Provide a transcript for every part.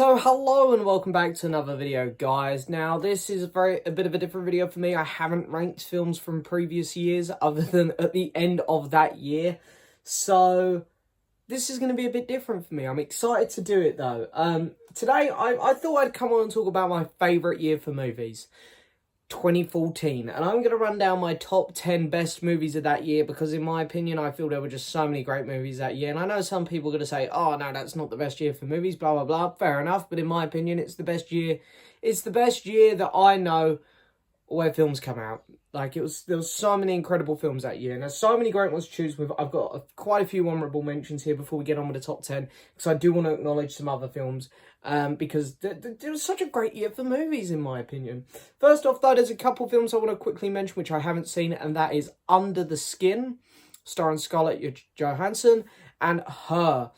So hello and welcome back to another video, guys. Now this is a bit of a different video for me. I haven't ranked films from previous years other than at the end of that year. So this is going to be a bit different for me. I'm excited to do it though. Today I thought I'd come on and talk about my favourite year for movies. 2014, and I'm going to run down my top 10 best movies of that year because in my opinion I feel there were just so many great movies that year. And I know some people are going to say, oh no, that's not the best year for movies, blah blah blah. Fair enough, but in my opinion it's the best year. It's the best year that I know where films come out. Like there was so many incredible films that year, and there's so many great ones to choose with. I've got quite a few honourable mentions here before we get on with the top 10, because I do want to acknowledge some other films, because it was such a great year for movies, in my opinion. First off, though, there's a couple films I want to quickly mention which I haven't seen, and that is Under the Skin, starring Scarlett Johansson, and Her.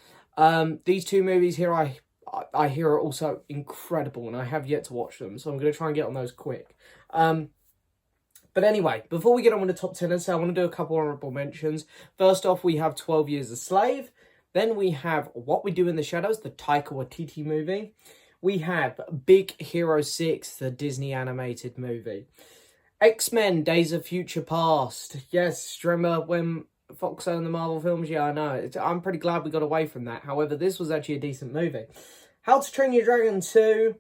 These two movies here, I hear are also incredible, and I have yet to watch them, so I'm going to try and get on those quick. But anyway, before we get on with the top 10, I want to do a couple honourable mentions. First off, we have 12 Years a Slave. Then we have What We Do in the Shadows, the Taika Waititi movie. We have Big Hero 6, the Disney animated movie. X-Men, Days of Future Past. Yes, remember when Fox owned the Marvel films? Yeah, I know. I'm pretty glad we got away from that. However, this was actually a decent movie. How to Train Your Dragon 2.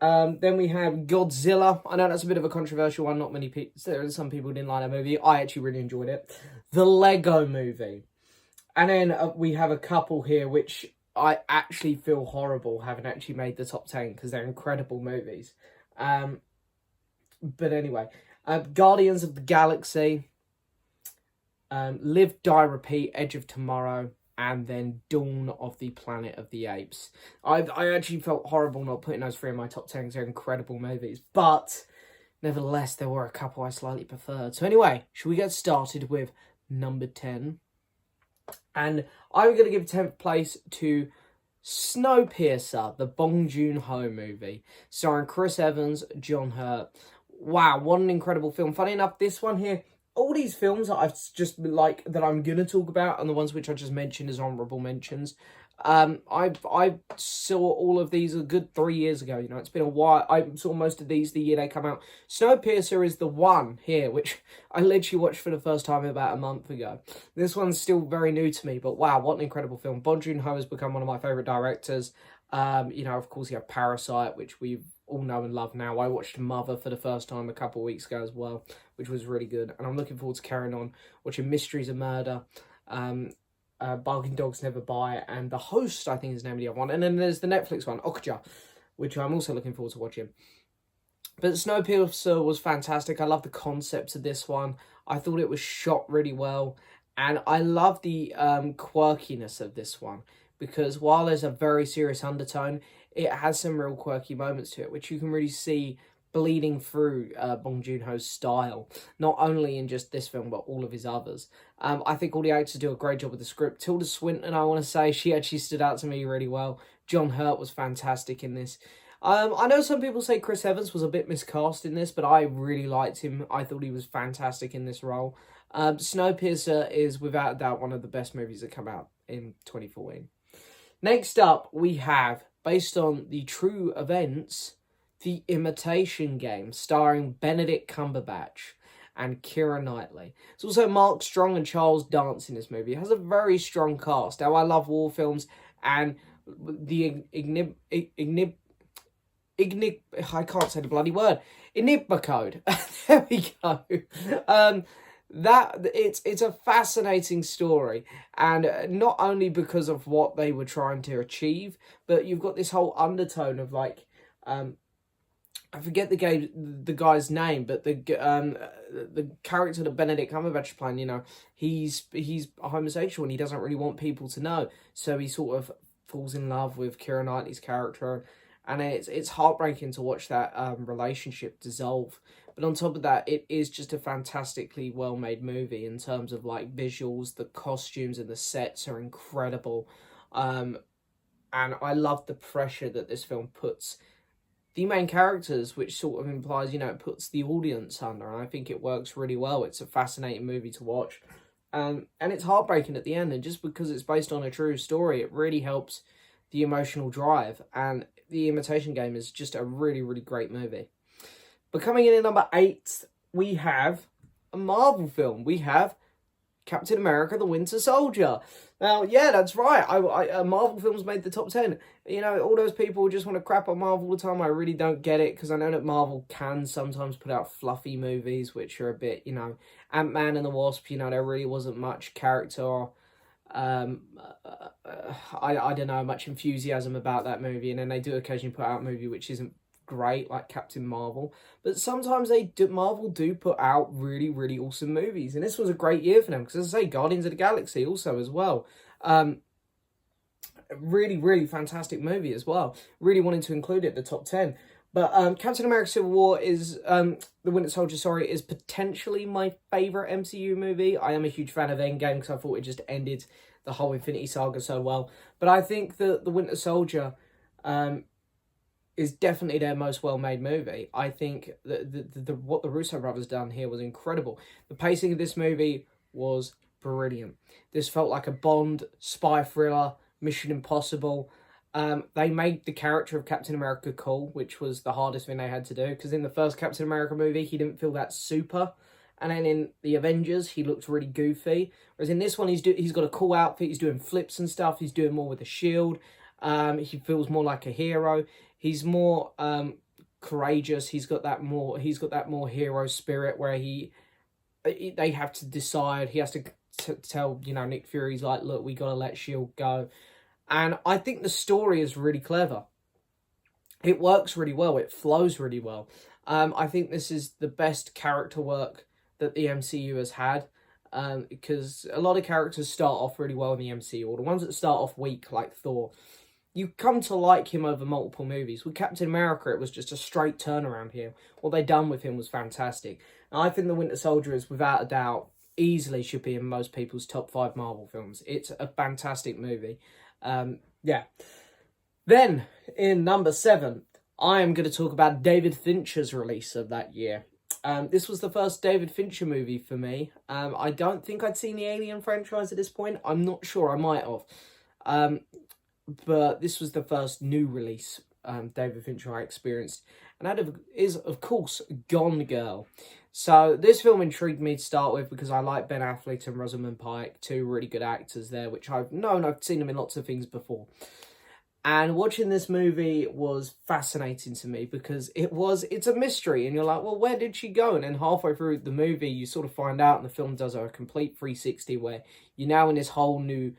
Then we have Godzilla. I know that's a bit of a controversial one. Not many people, some people didn't like that movie. I actually really enjoyed it. The Lego Movie. And then we have a couple here which I actually feel horrible having actually made the top 10 because they're incredible movies. But anyway, Guardians of the Galaxy, Live, Die, Repeat, Edge of Tomorrow, and then Dawn of the Planet of the Apes. I actually felt horrible not putting those three in my top 10 because they're incredible movies. But nevertheless, there were a couple I slightly preferred. So anyway, should we get started with number 10? And I'm going to give 10th place to Snowpiercer, the Bong Joon-ho movie, starring Chris Evans, John Hurt. Wow, what an incredible film. Funny enough, this one here, all these films that I've just like that I'm going to talk about, and the ones which I just mentioned as honourable mentions, I saw all of these a good 3 years ago. You know, it's been a while. I saw most of these the year they come out. Snowpiercer is the one here, which I literally watched for the first time about a month ago. This one's still very new to me, but wow, what an incredible film. Bong Joon-ho has become one of my favourite directors. You know, of course, you have Parasite, which we all know and love now. I watched Mother for the first time a couple of weeks ago as well, which was really good. And I'm looking forward to carrying on watching Mysteries of Murder, Barking Dogs Never Bite, and The Host, I think is the name of the other one. And then there's the Netflix one, Okja, which I'm also looking forward to watching. But Snowpiercer was fantastic. I love the concepts of this one. I thought it was shot really well. And I love the quirkiness of this one, because while there's a very serious undertone, it has some real quirky moments to it, which you can really see bleeding through Bong Joon-ho's style, not only in just this film, but all of his others. I think all the actors do a great job with the script. Tilda Swinton, I want to say, she actually stood out to me really well. John Hurt was fantastic in this. I know some people say Chris Evans was a bit miscast in this, but I really liked him. I thought he was fantastic in this role. Snowpiercer is without a doubt one of the best movies that come out in 2014. Next up, we have, based on the true events, The Imitation Game, starring Benedict Cumberbatch and Keira Knightley. It's also Mark Strong and Charles Dance in this movie. It has a very strong cast. Now, I love war films, and the I can't say the bloody word. Enigma Code. There we go. It's a fascinating story, and not only because of what they were trying to achieve, but you've got this whole undertone of like, I forget the guy's name, but the character that Benedict Cumberbatch is playing, you know, he's a homosexual and he doesn't really want people to know, so he sort of falls in love with Keira Knightley's character, and it's heartbreaking to watch that relationship dissolve. But on top of that, it is just a fantastically well-made movie in terms of, like, visuals. The costumes and the sets are incredible. And I love the pressure that this film puts the main characters, which sort of implies, you know, it puts the audience under. And I think it works really well. It's a fascinating movie to watch. And it's heartbreaking at the end. And just because it's based on a true story, it really helps the emotional drive. And The Imitation Game is just a really, really great movie. But coming in at number 8, we have a Marvel film. We have Captain America, the Winter Soldier. Now, yeah, that's right. Marvel films made the top 10. You know, all those people who just want to crap on Marvel all the time, I really don't get it, because I know that Marvel can sometimes put out fluffy movies, which are a bit, you know, Ant-Man and the Wasp, you know, there really wasn't much character, I don't know, much enthusiasm about that movie, and then they do occasionally put out a movie which isn't great, like Captain Marvel, but sometimes Marvel do put out really, really awesome movies, and this was a great year for them, because as I say, Guardians of the Galaxy also as well, really, really fantastic movie as well, really wanted to include it in the top 10, but Captain America Civil War is, the Winter Soldier, sorry, is potentially my favourite MCU movie. I am a huge fan of Endgame, because I thought it just ended the whole Infinity Saga so well, but I think that the Winter Soldier, is definitely their most well-made movie. I think that what the Russo brothers done here was incredible. The pacing of this movie was brilliant. This felt like a Bond spy thriller, Mission Impossible. They made the character of Captain America cool, which was the hardest thing they had to do, because in the first Captain America movie, he didn't feel that super. And then in the Avengers, he looked really goofy. Whereas in this one, he's got a cool outfit, he's doing flips and stuff, he's doing more with a shield. He feels more like a hero. He's more courageous. He's got that more hero spirit where they have to decide. He has to tell, you know, Nick Fury's like, look, we got to let S.H.I.E.L.D. go. And I think the story is really clever. It works really well. It flows really well. I think this is the best character work that the MCU has had. Because a lot of characters start off really well in the MCU, or the ones that start off weak, like Thor, you come to like him over multiple movies. With Captain America, it was just a straight turnaround here. What they done with him was fantastic. And I think The Winter Soldier is, without a doubt, easily should be in most people's top 5 Marvel films. It's a fantastic movie. Yeah. Then, in number 7, I am going to talk about David Fincher's release of that year. This was the first David Fincher movie for me. I don't think I'd seen the Alien franchise at this point. I'm not sure, I might have. But this was the first new release David Fincher I experienced. And that is, of course, Gone Girl. So this film intrigued me to start with because I like Ben Affleck and Rosamund Pike, 2 really good actors there, which I've seen them in lots of things before. And watching this movie was fascinating to me because it's a mystery, and you're like, well, where did she go? And then halfway through the movie, you sort of find out, and the film does a complete 360 where you're now in this whole new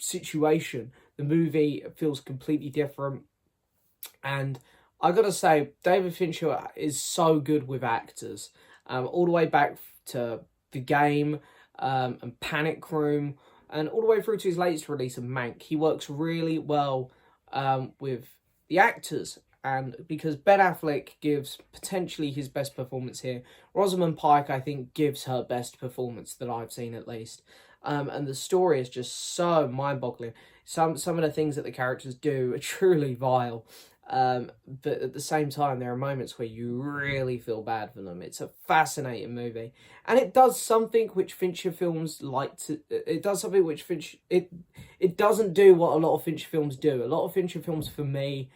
situation. The movie feels completely different, and I gotta say, David Fincher is so good with actors, all the way back to The Game and Panic Room, and all the way through to his latest release of Mank. He works really well with the actors, and because Ben Affleck gives potentially his best performance here, Rosamund Pike, I think, gives her best performance that I've seen at least. And the story is just so mind-boggling. Some of the things that the characters do are truly vile. But at the same time, there are moments where you really feel bad for them. It's a fascinating movie. And it does something which Fincher films like to... It does something which Fincher... It doesn't do what a lot of Fincher films do. A lot of Fincher films, for me,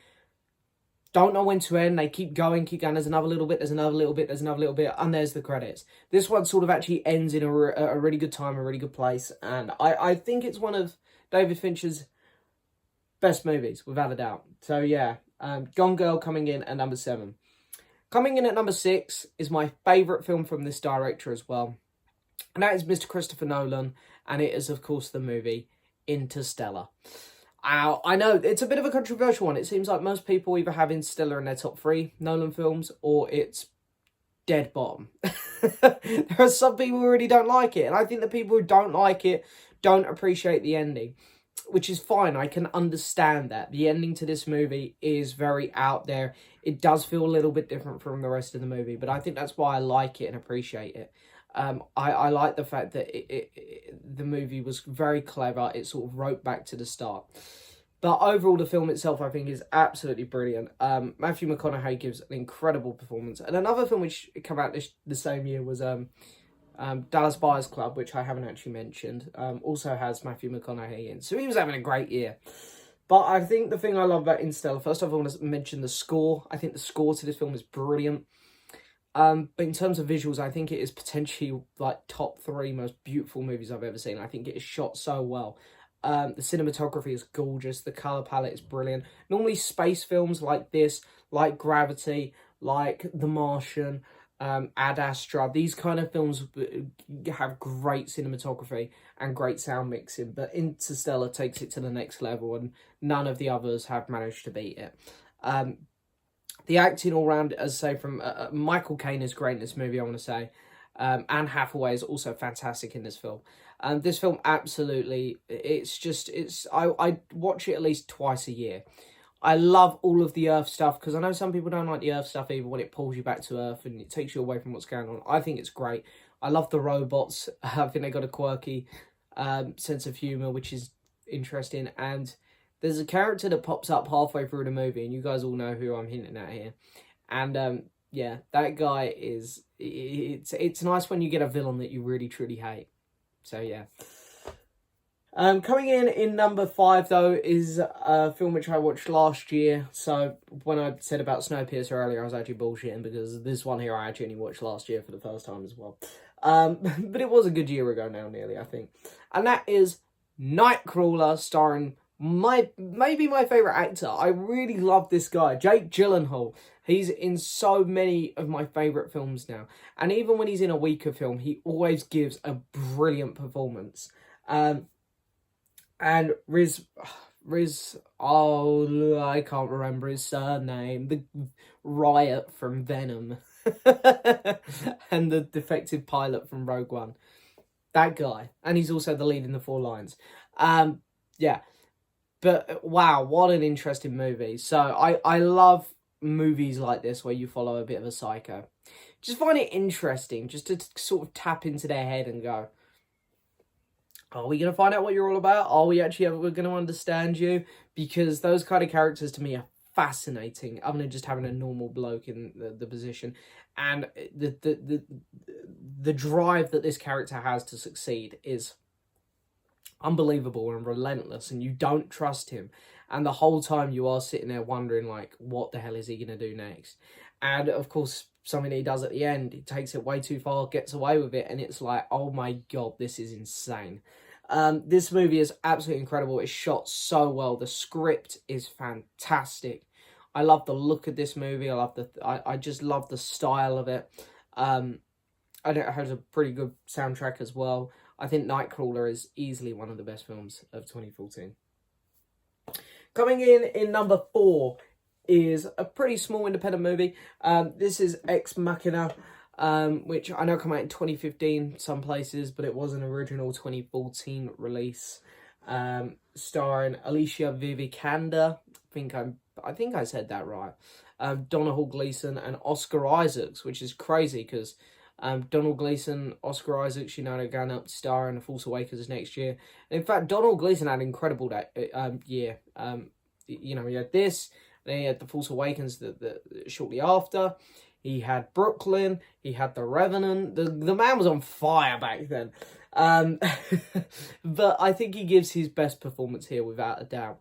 don't know when to end. They keep going. There's another little bit, there's another little bit, there's another little bit, and there's the credits. This one sort of actually ends in a really good time, a really good place. And I think it's one of David Fincher's best movies, without a doubt. So, yeah. Gone Girl coming in at number 7. Coming in at number 6 is my favourite film from this director as well. And that is Mr. Christopher Nolan. And it is, of course, the movie Interstellar. I know, it's a bit of a controversial one. It seems like most people either have Interstellar in their top 3 Nolan films, or it's dead bottom. There are some people who really don't like it. And I think the people who don't like it don't appreciate the ending, which is fine. I can understand that. The ending to this movie is very out there. It does feel a little bit different from the rest of the movie, but I think that's why I like it and appreciate it. I like the fact that the movie was very clever. It sort of wrote back to the start. But overall, the film itself, I think, is absolutely brilliant. Matthew McConaughey gives an incredible performance. And another film which came out the same year was Dallas Buyers Club, which I haven't actually mentioned, also has Matthew McConaughey in. So he was having a great year. But I think the thing I love about Interstellar, first off, I want to mention the score. I think the score to this film is brilliant. But in terms of visuals, I think it is potentially like top 3 most beautiful movies I've ever seen. I think it is shot so well. The cinematography is gorgeous. The color palette is brilliant. Normally space films like this, like Gravity, like The Martian, Ad Astra, these kind of films have great cinematography and great sound mixing. But Interstellar takes it to the next level, and none of the others have managed to beat it. The acting all round, as I say, from Michael Caine is great in this movie, I want to say. Anne Hathaway is also fantastic in this film. This film, absolutely, I watch it at least twice a year. I love all of the Earth stuff, because I know some people don't like the Earth stuff even when it pulls you back to Earth and it takes you away from what's going on. I think it's great. I love the robots. I think they got a quirky sense of humour, which is interesting. And there's a character that pops up halfway through the movie, and you guys all know who I'm hinting at here. And yeah, that guy is... It's nice when you get a villain that you really, truly hate. So yeah. Coming in number 5, though, is a film which I watched last year. So when I said about Snowpiercer earlier, I was actually bullshitting, because this one here I actually only watched last year for the first time as well. But it was a good year ago now, nearly, I think. And that is Nightcrawler, starring maybe my favourite actor. I really love this guy, Jake Gyllenhaal. He's in so many of my favourite films now. And even when he's in a weaker film, he always gives a brilliant performance. And Riz, oh, I can't remember his surname. The Riot from Venom. And the defective pilot from Rogue One. That guy. And he's also the lead in The Four Lions. Yeah. But, wow, what an interesting movie. So, I love movies like this where you follow a bit of a psycho. Just find it interesting, just to sort of tap into their head and go, are we going to find out what you're all about? Are we actually ever going to understand you? Because those kind of characters to me are fascinating, other than just having a normal bloke in the position. And the drive that this character has to succeed is unbelievable and relentless, and you don't trust him. And the whole time you are sitting there wondering, like, what the hell is he going to do next? And, of course, something he does at the end, he takes it way too far, gets away with it, and it's like, oh my God, this is insane. This movie is absolutely incredible. It's shot so well. The script is fantastic. I love the look of this movie. I just love the style of it. And it has a pretty good soundtrack as well. I think Nightcrawler is easily one of the best films of 2014. Coming in number 4 is a pretty small independent movie. This is Ex Machina, which I know came out in 2015 some places, but it was an original 2014 release, starring Alicia Vikander. I think I said that right. Domhnall Gleeson and Oscar Isaacs, which is crazy because Domhnall Gleeson, Oscar Isaacs, you know, they're going up to star in The Force Awakens next year. And in fact, Domhnall Gleeson had an incredible year. You know, he had this, then he had The Force Awakens shortly after. He had Brooklyn, he had The Revenant. The man was on fire back then. But I think he gives his best performance here without a doubt.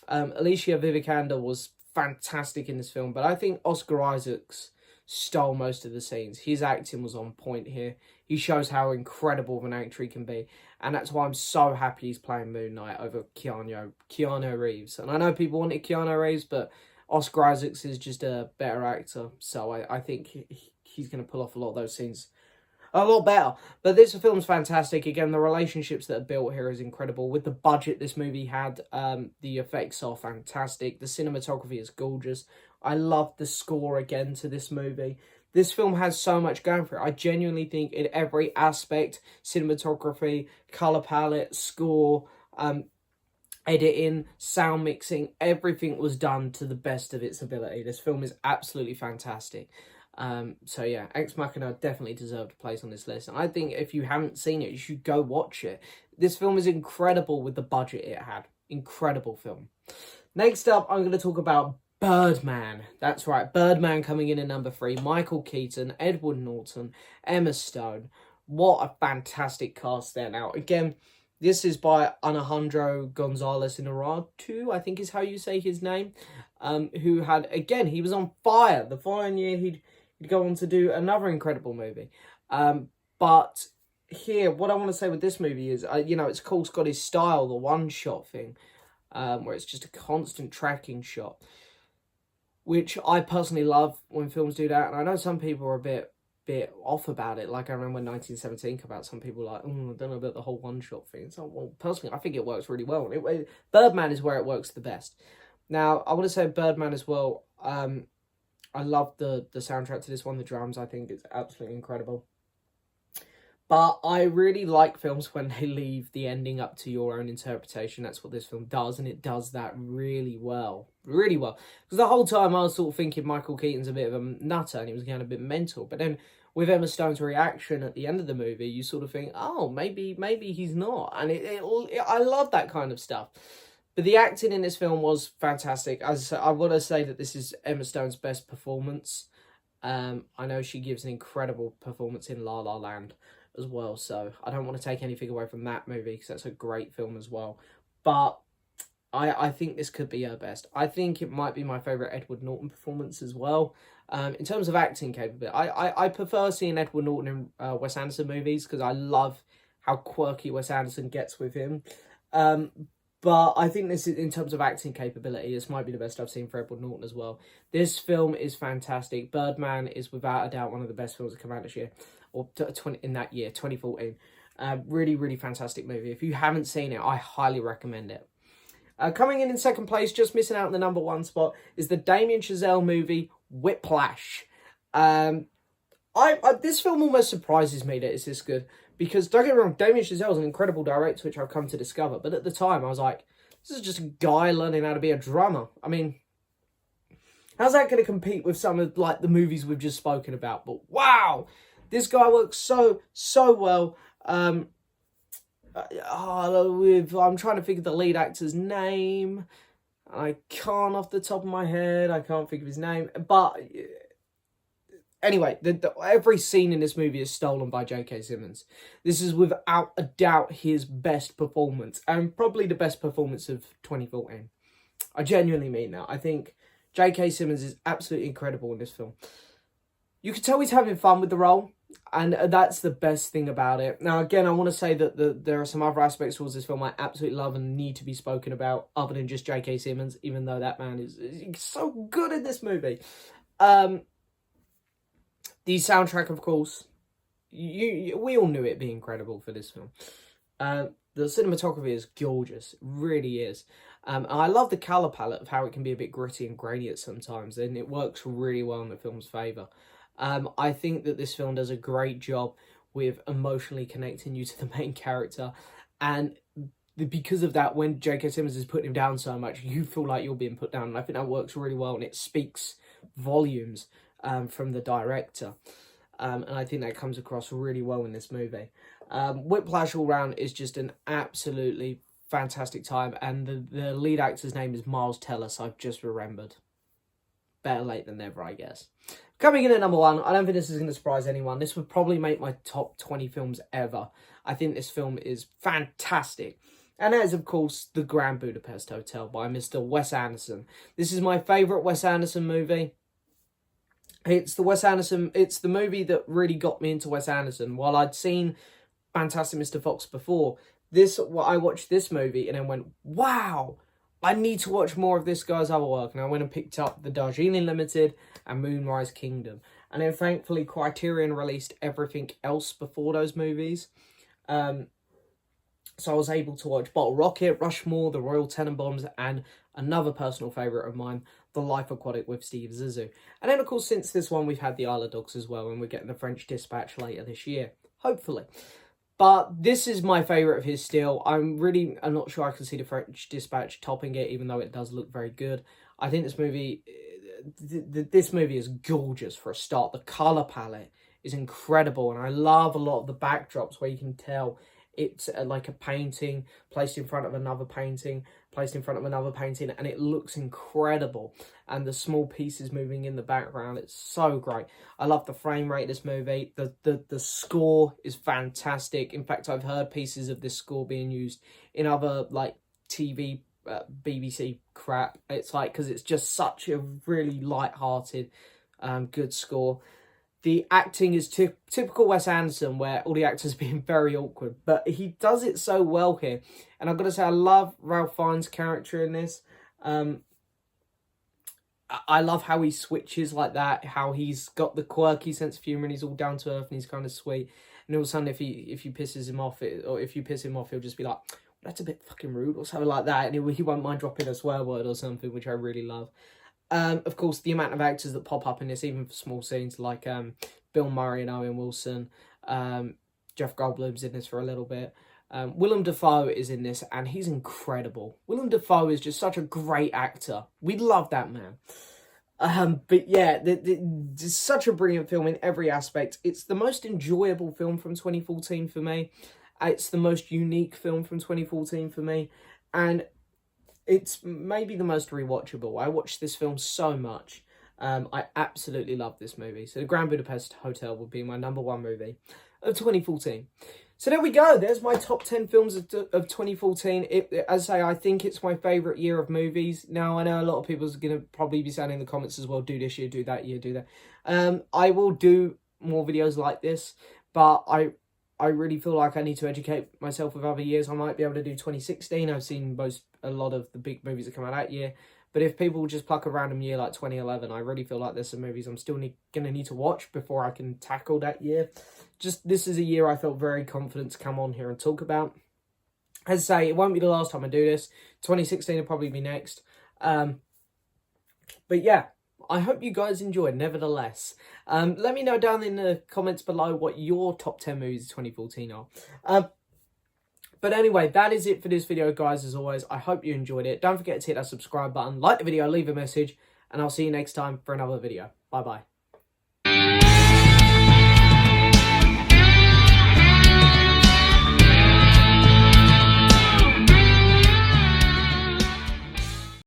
Alicia Vikander was fantastic in this film, but I think Oscar Isaacs stole most of the scenes. His acting was on point here. He shows how incredible of an actor he can be, and that's why I'm so happy he's playing Moon Knight over Keanu Reeves. And I know people wanted Keanu Reeves, but Oscar Isaacs is just a better actor, so I think he's going to pull off a lot of those scenes a lot better. But this film's fantastic. Again, the relationships that are built here is incredible. With the budget this movie had, the effects are fantastic. The cinematography is gorgeous. I love the score again to this movie. This film has so much going for it. I genuinely think in every aspect, cinematography, colour palette, score, editing, sound mixing, everything was done to the best of its ability. This film is absolutely fantastic. So yeah, Ex Machina definitely deserved a place on this list. And I think if you haven't seen it, you should go watch it. This film is incredible with the budget it had. Incredible film. Next up, I'm going to talk about Birdman. That's right, Birdman coming in at number 3. Michael Keaton, Edward Norton, Emma Stone. What a fantastic cast there. Now, again, This is by Alejandro Gonzalez Inarritu, I think is how you say his name. Who had, again, he was on fire. The following year, he'd go on to do another incredible movie. But here, what I want to say with this movie is, it's cool, it's got his style, the one-shot thing, where it's just a constant tracking shot, which I personally love when films do that. And I know some people are a bit off about it. Like, I remember when 1917 came out, some people were like, I don't know about the whole one-shot thing. So, well, personally, I think it works really well. Birdman is where it works the best. Now, I want to say Birdman as well. I love the soundtrack to this one. The drums, I think, is absolutely incredible. But I really like films when they leave the ending up to your own interpretation. That's what this film does, and it does that really well. Really well. Because the whole time I was sort of thinking Michael Keaton's a bit of a nutter and he was getting a bit mental. But then with Emma Stone's reaction at the end of the movie, you sort of think, oh, maybe he's not. And I love that kind of stuff. But the acting in this film was fantastic. As I want to say that this is Emma Stone's best performance. I know she gives an incredible performance in La La Land as well, so I don't want to take anything away from that movie because that's a great film as well. But I think this could be her best. I think it might be my favourite Edward Norton performance as well. In terms of acting capability, I prefer seeing Edward Norton in Wes Anderson movies because I love how quirky Wes Anderson gets with him. But I think this is, in terms of acting capability, this might be the best I've seen for Edward Norton as well. This film is fantastic. Birdman is without a doubt one of the best films that come out this year, or in that year, 2014. Really, really fantastic movie. If you haven't seen it, I highly recommend it. Coming in second place, just missing out on the number one spot, is the Damien Chazelle movie, Whiplash. This film almost surprises me that it's this good. Because, don't get me wrong, Damien Chazelle is an incredible director, which I've come to discover. But at the time, I was like, this is just a guy learning how to be a drummer. I mean, how's that going to compete with some of, like, the movies we've just spoken about? But, wow! This guy works so well. I'm trying to think of the lead actor's name. I can't off the top of my head. I can't think of his name. But anyway, every scene in this movie is stolen by J.K. Simmons. This is without a doubt his best performance, and probably the best performance of 2014. I genuinely mean that. I think J.K. Simmons is absolutely incredible in this film. You can tell he's having fun with the role, and that's the best thing about it. Now, again, I want to say that there are some other aspects towards this film I absolutely love and need to be spoken about, other than just J.K. Simmons, even though that man is so good in this movie. The soundtrack, of course, we all knew it'd be incredible for this film. The cinematography is gorgeous, it really is. And I love the colour palette of how it can be a bit gritty and grainy at sometimes, and it works really well in the film's favour. I think that this film does a great job with emotionally connecting you to the main character, and because of that, when J.K. Simmons is putting him down so much, you feel like you're being put down, and I think that works really well, and it speaks volumes from the director, and I think that comes across really well in this movie. Whiplash all round is just an absolutely fantastic time, and the lead actor's name is Miles Teller, so I've just remembered. Better late than never, I guess. Coming in at number one, I don't think this is going to surprise anyone. This would probably make my top 20 films ever. I think this film is fantastic. And that is, of course, The Grand Budapest Hotel by Mr. Wes Anderson. This is my favourite Wes Anderson movie. It's the movie that really got me into Wes Anderson. While I'd seen Fantastic Mr. Fox before, I watched this movie and then went, wow, I need to watch more of this guy's other work. And I went and picked up The Darjeeling Limited and Moonrise Kingdom. And then thankfully Criterion released everything else before those movies. So I was able to watch Bottle Rocket, Rushmore, The Royal Tenenbaums, and another personal favourite of mine, The Life Aquatic with Steve Zissou. And then, of course, since this one, we've had The Isle of Dogs as well, and we're getting The French Dispatch later this year, hopefully. But this is my favourite of his still. I'm not sure I can see The French Dispatch topping it, even though it does look very good. I think this movie is gorgeous for a start. The colour palette is incredible, and I love a lot of the backdrops where you can tell It's like a painting placed in front of another painting, placed in front of another painting, and it looks incredible. And the small pieces moving in the background, it's so great. I love the frame rate of this movie. The score is fantastic. In fact, I've heard pieces of this score being used in other like TV, BBC crap. It's like, because it's just such a really light-hearted, good score. The acting is typical Wes Anderson, where all the actors being very awkward, but he does it so well here. And I've got to say, I love Ralph Fiennes' character in this. I love how he switches like that, how he's got the quirky sense of humour and he's all down to earth and he's kind of sweet. And all of a sudden, if you pisses him off, or if you piss him off, he'll just be like, that's a bit fucking rude, or something like that. And he won't mind dropping a swear word or something, which I really love. Of course, the amount of actors that pop up in this, even for small scenes, like Bill Murray and Owen Wilson. Jeff Goldblum's in this for a little bit. Willem Dafoe is in this, and he's incredible. Willem Dafoe is just such a great actor. We love that man. But yeah, it's such a brilliant film in every aspect. It's the most enjoyable film from 2014 for me. It's the most unique film from 2014 for me. And it's maybe the most rewatchable. I watched this film so much. I absolutely love this movie. So The Grand Budapest Hotel would be my #1 movie of 2014. So there we go. There's my top 10 films of 2014. As I say, I think it's my favourite year of movies. Now, I know a lot of people are going to probably be saying in the comments as well, do this year, do that year, do that. I will do more videos like this, but I really feel like I need to educate myself with other years. I might be able to do 2016. I've seen a lot of the big movies that come out that year. But if people just pluck a random year like 2011, I really feel like there's some movies I'm still going to need to watch before I can tackle that year. Just, this is a year I felt very confident to come on here and talk about. As I say, it won't be the last time I do this. 2016 will probably be next. But yeah, I hope you guys enjoyed, nevertheless. Let me know down in the comments below what your top 10 movies of 2014 are. But anyway, that is it for this video, guys, as always. I hope you enjoyed it. Don't forget to hit that subscribe button, like the video, leave a message, and I'll see you next time for another video. Bye-bye.